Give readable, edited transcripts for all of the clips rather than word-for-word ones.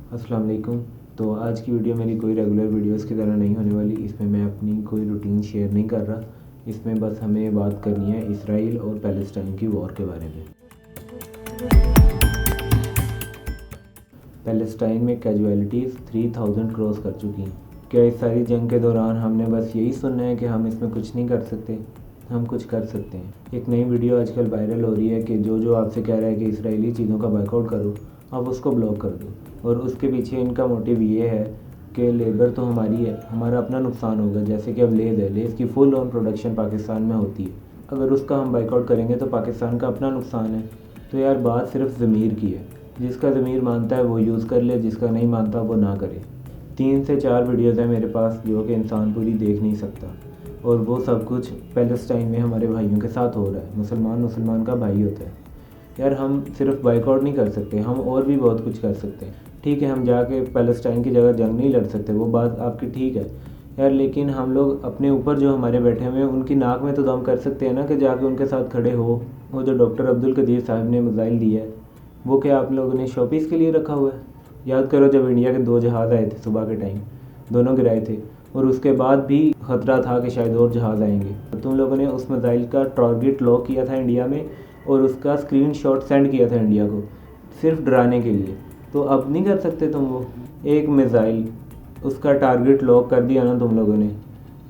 अस्सलाम वालेकुम। तो आज की वीडियो मेरी कोई रेगुलर वीडियोस की तरह नहीं होने वाली। इसमें मैं अपनी कोई रूटीन शेयर नहीं कर रहा। इसमें बस हमें बात करनी है इसराइल और पैलेस्टाइन की वॉर के बारे में। पैलेस्टाइन में कैजुअलिटीज़ 3000 क्रॉस कर चुकी हैं। क्या इस सारी जंग के दौरान हमने बस यही सुनना है कि हम इसमें कुछ नहीं कर सकते? हम कुछ कर सकते हैं। एक नई वीडियो आजकल वायरल हो रही है कि जो आपसे कह रहा है कि इसराइली चीज़ों का बाइकआउट करो, आप उसको ब्लॉक कर दो। और उसके पीछे इनका मोटिव ये है कि लेबर तो हमारी है, हमारा अपना नुकसान होगा। जैसे कि अब लेज़ है, लेज़ की फुल ऑन प्रोडक्शन पाकिस्तान में होती है। अगर उसका हम बाइकआउट करेंगे तो पाकिस्तान का अपना नुकसान है। तो यार बात सिर्फ ज़मीर की है। जिसका ज़मीर मानता है वो यूज़ कर ले, जिसका नहीं मानता वो ना करे। 3 से 4 वीडियोज़ हैं मेरे पास जो कि इंसान पूरी देख नहीं सकता। और वो सब कुछ पैलेस्टाइन में हमारे भाइयों के साथ हो रहा है। मुसलमान का भाई होता है। यार हम सिर्फ बाइकआउट नहीं कर सकते, हम और भी बहुत कुछ कर सकते हैं। ठीक है, हम जाके पैलेस्टाइन की जगह जंग नहीं लड़ सकते, वो बात आपकी ठीक है यार। लेकिन हम लोग अपने ऊपर जो हमारे बैठे हुए हैं उनकी नाक में तो दम कर सकते हैं ना, कि जाके उनके साथ खड़े हो। वो जो डॉक्टर अब्दुल कदीर साहब ने मिसाइल दिया है, वो क्या आप लोगों ने शोपीस के लिए रखा हुआ है? याद करो जब इंडिया के 2 जहाज़ आए थे सुबह के टाइम, दोनों गिराए थे। और उसके बाद भी ख़तरा था कि शायद और जहाज़ आएंगे। तो तुम लोगों ने उस मिसाइल का टारगेट लॉक किया था इंडिया में, और उसका स्क्रीनशॉट सेंड किया था इंडिया को, सिर्फ डराने के लिए। तो अब नहीं कर सकते तुम वो एक मिसाइल, उसका टारगेट लॉक कर दिया ना तुम लोगों ने,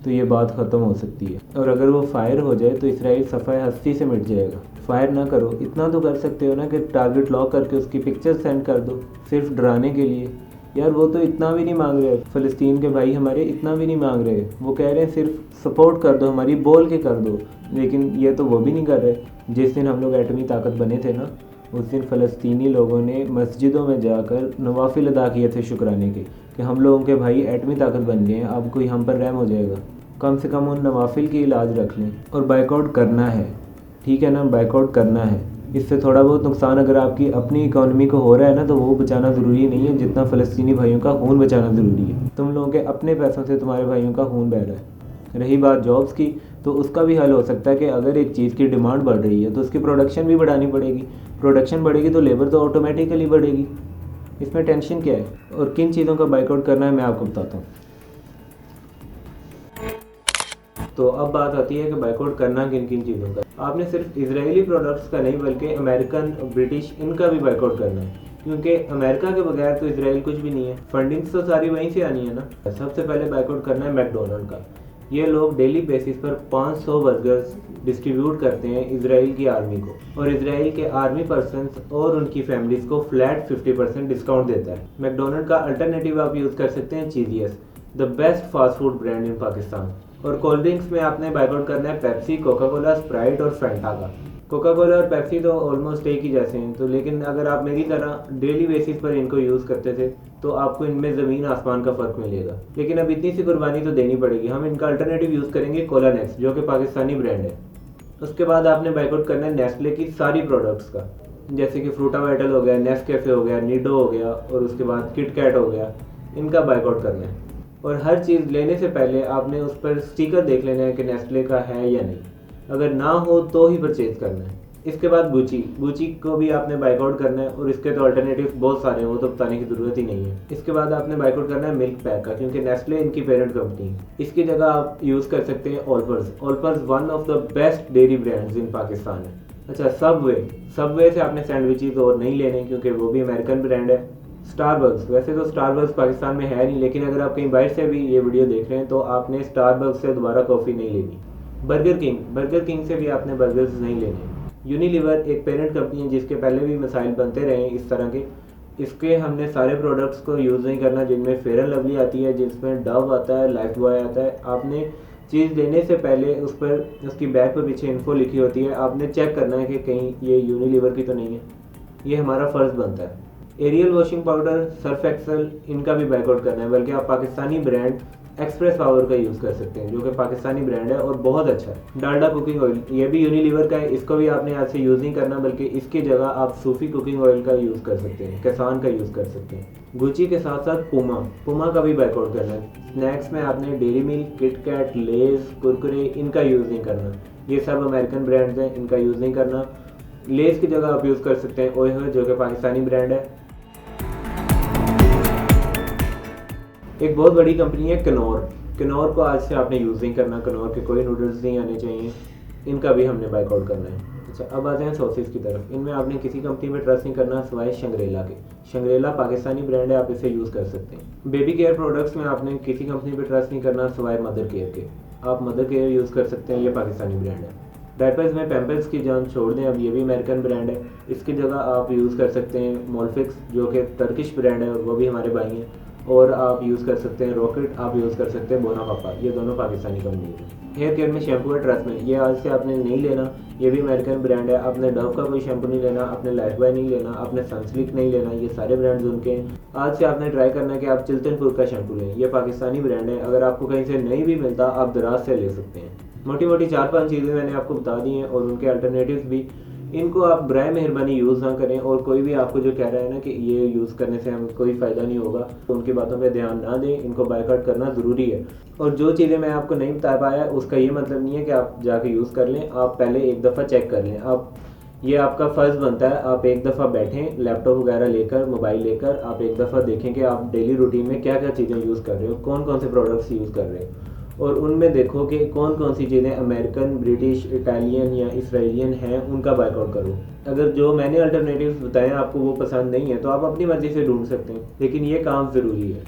तो ये बात ख़त्म हो सकती है। और अगर वो फायर हो जाए तो इसराइल सफ़ाई हस्ती से मिट जाएगा। फायर ना करो, इतना तो कर सकते हो ना कि टारगेट लॉक करके उसकी पिक्चर सेंड कर दो, सिर्फ डराने के लिए। यार वो तो इतना भी नहीं मांग रहे, फ़लस्तीन के भाई हमारे इतना भी नहीं मांग रहे। वो कह रहे हैं सिर्फ सपोर्ट कर दो हमारी, बोल के कर दो। लेकिन ये तो वो भी नहीं कर रहे। जिस दिन हम लोग एटमी ताकत बने थे ना, उस दिन फ़लस्तीनी लोगों ने मस्जिदों में जाकर नवाफिल अदा किए थे शुक्राने के, कि हम लोगों के भाई एटमी ताकत बन गए हैं, अब कोई हम पर रहम हो जाएगा। कम से कम उन नवाफिल की इलाज रख लें। और बाइकआउट करना है, ठीक है ना, बाइकआउट करना है। इससे थोड़ा बहुत नुकसान अगर आपकी अपनी इकोनॉमी को हो रहा है ना, तो वो बचाना ज़रूरी नहीं है जितना फ़लस्तीनी भाइयों का खून बचाना ज़रूरी है। तुम लोगों के अपने पैसों से तुम्हारे भाइयों का खून बह रहा है। रही बात जॉब्स की, तो उसका भी हल हो सकता है कि अगर एक चीज़ की डिमांड बढ़ रही है तो उसकी प्रोडक्शन भी बढ़ानी पड़ेगी। प्रोडक्शन बढ़ेगी तो लेबर तो ऑटोमेटिकली बढ़ेगी। इसमें टेंशन क्या है? और किन चीज़ों का बाइकआउट करना है मैं आपको बताता हूँ। तो अब बात आती है कि बाइकआउट करना किन किन चीज़ों का। आपने सिर्फ इजरायली प्रोडक्ट्स का नहीं बल्कि अमेरिकन, ब्रिटिश, इनका भी बाइकआउट करना है। क्योंकि अमेरिका के बगैर तो इजराइल कुछ भी नहीं है। फंडिंग्स तो सारी वहीं से आनी है ना। सबसे पहले बाइकआउट करना है मैकडोनल्ड का। ये लोग डेली बेसिस पर 500 बर्गर्स डिस्ट्रीब्यूट करते हैं इजराइल की आर्मी को, और इजराइल के आर्मी पर्सन्स और उनकी फैमिलीज को फ्लैट 50% डिस्काउंट देता है। मैकडोनल्ड का अल्टरनेटिव आप यूज़ कर सकते हैं Cheezious, the best fast food brand in Pakistan. और कोल्ड ड्रिंक्स में आपने बाइकआउट करना है पेप्सी, कोका कोला, स्प्राइट और फैंटा का। कोका कोला और पेप्सी तो ऑलमोस्ट एक ही जैसे हैं, तो लेकिन अगर आप मेरी तरह डेली बेसिस पर इनको यूज़ करते थे तो आपको इनमें ज़मीन आसमान का फ़र्क मिलेगा। लेकिन अब इतनी सी कुर्बानी तो देनी पड़ेगी। हम इनका अल्टरनेटिव यूज़ करेंगे कोला नेक्स्ट, जो कि पाकिस्तानी ब्रांड है। उसके बाद आपने बाइकआउट करना है नेस्ले की सारी प्रोडक्ट्स का, जैसे कि फ्रूटा वाइटल हो गया, नेस्कैफे हो गया, निडो हो गया, और उसके बाद किट कैट हो गया। इनका बाइकआउट करना है। और हर चीज़ लेने से पहले आपने उस पर स्टिकर देख लेना है कि नेस्ले का है या नहीं। अगर ना हो तो ही परचेज करना है। इसके बाद गुची को भी आपने बाइकआउट करना है, और इसके तो अल्टरनेटिव बहुत सारे हैं, वो तो बताने की ज़रूरत ही नहीं है। इसके बाद आपने बाइकआउट करना है मिल्क पैक का, क्योंकि नेस्ले इनकी पेरेंट कंपनी है। इसकी जगह आप यूज़ कर सकते हैं Olpers one of the best dairy brands इन पाकिस्तान है। अच्छा, सबवे से आपने सैंडविचेस और नहीं लेने, क्योंकि वो भी अमेरिकन ब्रांड है। स्टारबक्स, वैसे तो स्टारबक्स पाकिस्तान में है नहीं, लेकिन अगर आप कहीं बाहर से भी ये वीडियो देख रहे हैं तो आपने स्टारबक्स से दोबारा कॉफ़ी नहीं लेनी। बर्गर किंग से भी आपने बर्गर्स नहीं लेने। यूनिलीवर एक पेरेंट कंपनी है जिसके पहले भी मिसाइल बनते रहे हैं इस तरह के। इसके हमने सारे प्रोडक्ट्स को यूज़ नहीं करना जिनमें फेयर एंड लवली आती है, जिसमें डव आता है, लाइफ बॉय आता है। आपने चीज़ लेने से पहले उस पर, उसकी बैग पर पीछे इन्फो लिखी होती है, आपने चेक करना है कि कहीं ये यूनिलीवर की तो नहीं है। ये हमारा फ़र्ज़ बनता है। Ariel washing powder, Surf Excel, इनका भी बाइकआउट करना है। बल्कि आप पाकिस्तानी ब्रांड एक्सप्रेस पावर का यूज़ कर सकते हैं, जो कि पाकिस्तानी ब्रांड है और बहुत अच्छा है। डालडा कुकिंग ऑयल, ये भी यूनिलीवर का है, इसको भी आपने आज से यूज़ नहीं करना, बल्कि इसकी जगह आप सूफी कुकिंग ऑयल का यूज़ कर सकते हैं, किसान का यूज़ कर सकते हैं। गुची के साथ साथ पुमा का भी बाइकआउट करना है। स्नैक्स में आपने Dairy Milk, Kit Kat, Lay's, Kurkure, इनका यूज़ नहीं करना। ये सब अमेरिकन ब्रांड्स हैं, इनका यूज़ नहीं करना। लेस की जगह आप यूज़ कर सकते हैं ओए होए, जो कि पाकिस्तानी ब्रांड है। एक बहुत बड़ी कंपनी है कनौर। कनौर को आज से आपने यूज़ नहीं करना, कनौर के कोई नूडल्स नहीं आने चाहिए, इनका भी हमने बाइकआउट करना है। अच्छा, अब आते हैं सॉसेस की तरफ। इनमें आपने किसी कंपनी पे ट्रस्ट नहीं करना सिवाय शंग्रेला के। शंग्रेला पाकिस्तानी ब्रांड है, आप इसे यूज़ कर सकते हैं। बेबी केयर प्रोडक्ट्स में आपने किसी कंपनी पे ट्रस्ट नहीं करना सिवाय मदर केयर के। आप मदर केयर यूज़ कर सकते हैं, ये पाकिस्तानी ब्रांड है। डायपर्स में पैम्पर्स की जान छोड़ दें, अब ये भी अमेरिकन ब्रांड है। इसकी जगह आप यूज़ कर सकते हैं मोलफिक्स, जो कि टर्किश ब्रांड है और वो भी हमारे भाई हैं। और आप यूज़ कर सकते हैं रॉकेट, आप यूज़ कर सकते हैं बोना पापा, ये दोनों पाकिस्तानी कंपनी है। हेयर केयर में शैम्पू है ट्रस्ट में, ये आज से आपने नहीं लेना, ये भी अमेरिकन ब्रांड है। आपने डव का कोई शैम्पू नहीं लेना, आपने लाइफ बॉय नहीं लेना, आपने सनसिल्क नहीं लेना, ये सारे ब्रांड्स उनके हैं। आज से आपने ट्राई करना है कि आप चिल्तनपुर का शैम्पू लें, ये पाकिस्तानी ब्रांड है। अगर आपको कहीं से नहीं भी मिलता, आप दराज से ले सकते हैं। मोटी मोटी 4-5 चीज़ें मैंने आपको बता दी हैं और उनके अल्टरनेटिव्स भी। इनको आप बराए मेहरबानी यूज़ ना करें, और कोई भी आपको जो कह रहा है ना कि ये यूज़ करने से हमें कोई फ़ायदा नहीं होगा, तो उनकी बातों पे ध्यान ना दें। इनको बायकॉट करना ज़रूरी है। और जो चीज़ें मैं आपको नहीं बता पाया, उसका ये मतलब नहीं है कि आप जाके यूज़ कर लें। आप पहले एक दफ़ा चेक कर लें। आप, ये आपका फ़र्ज़ बनता है, आप एक दफ़ा बैठें लैपटॉप वगैरह लेकर, मोबाइल लेकर, आप एक दफ़ा देखें कि आप डेली रूटीन में क्या क्या चीज़ें यूज़ कर रहे हो, कौन कौन से प्रोडक्ट्स यूज़ कर रहे हो, और उनमें देखो कि कौन कौन सी चीज़ें अमेरिकन, ब्रिटिश, इटालियन या इसराइलियन हैं, उनका बायकआउट करो। अगर जो मैंने अल्टरनेटिव्स बताए आपको वो पसंद नहीं है, तो आप अपनी मर्ज़ी से ढूंढ सकते हैं, लेकिन ये काम ज़रूरी है।